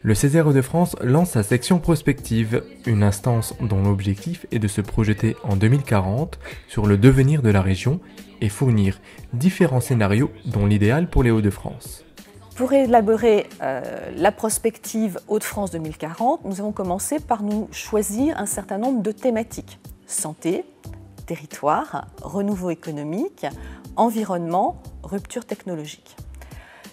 Le Césaire Hauts-de-France lance sa section prospective, une instance dont l'objectif est de se projeter en 2040 sur le devenir de la région et fournir différents scénarios dont l'idéal pour les Hauts-de-France. Pour élaborer la prospective Hauts-de-France 2040, nous avons commencé par nous choisir un certain nombre de thématiques. Santé, territoire, renouveau économique, environnement, rupture technologique.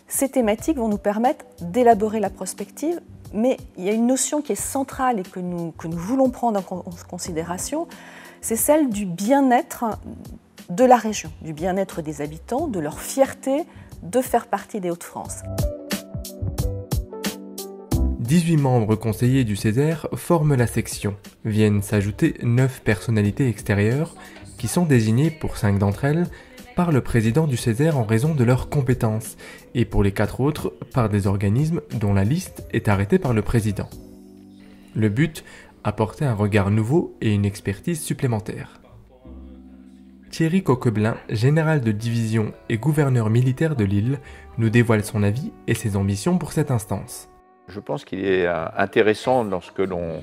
Ces thématiques vont nous permettre d'élaborer la prospective, mais il y a une notion qui est centrale et que nous voulons prendre en considération, c'est celle du bien-être de la région, du bien-être des habitants, de leur fierté de faire partie des Hauts-de-France. 18 membres conseillers du Césaire forment la section. Viennent s'ajouter 9 personnalités extérieures qui sont désignées pour 5 d'entre elles par le président du Césaire en raison de leurs compétences et pour les 4 autres par des organismes dont la liste est arrêtée par le président. Le but, apporter un regard nouveau et une expertise supplémentaire. Thierry Coqueblin, général de division et gouverneur militaire de l'île, nous dévoile son avis et ses ambitions pour cette instance. Je pense qu'il est intéressant lorsque l'on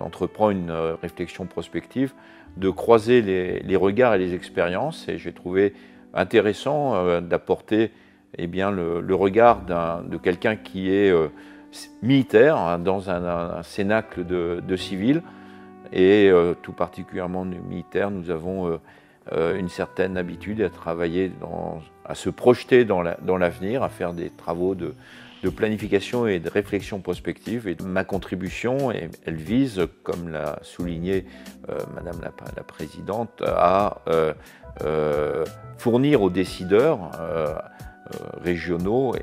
entreprend une réflexion prospective de croiser les regards et les expériences, et j'ai trouvé intéressant d'apporter le regard de quelqu'un qui est militaire dans un cénacle de civils, et tout particulièrement de militaires. Nous avons une certaine habitude à travailler, à se projeter dans l'avenir, à faire des travaux de planification et de réflexion prospective. Et ma contribution, elle vise, comme l'a souligné Madame la Présidente, à fournir aux décideurs régionaux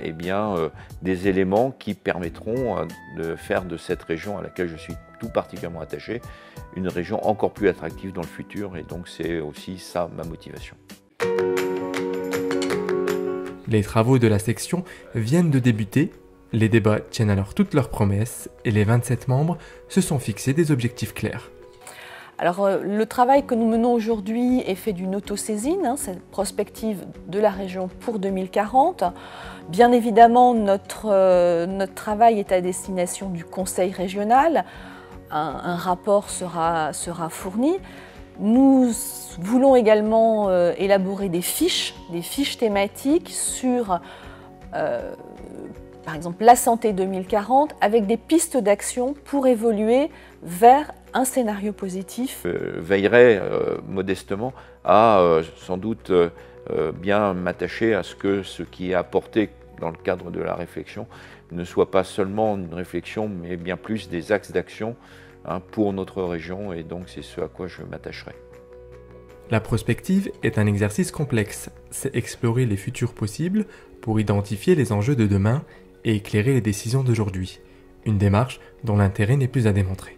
des éléments qui permettront de faire de cette région à laquelle je suis tout particulièrement attaché une région encore plus attractive dans le futur, et donc c'est aussi ça ma motivation. Les travaux de la section viennent de débuter, les débats tiennent alors toutes leurs promesses et les 27 membres se sont fixés des objectifs clairs. Alors, le travail que nous menons aujourd'hui est fait d'une autosaisine, cette prospective de la région pour 2040. Bien évidemment, notre travail est à destination du Conseil régional. Un rapport sera fourni. Nous voulons également élaborer des fiches thématiques sur, par exemple, la santé 2040, avec des pistes d'action pour évoluer vers un scénario positif. Je veillerai modestement à sans doute bien m'attacher à ce que ce qui est apporté dans le cadre de la réflexion ne soit pas seulement une réflexion, mais bien plus des axes d'action pour notre région, et donc c'est ce à quoi je m'attacherai. La prospective est un exercice complexe, c'est explorer les futurs possibles pour identifier les enjeux de demain et éclairer les décisions d'aujourd'hui. Une démarche dont l'intérêt n'est plus à démontrer.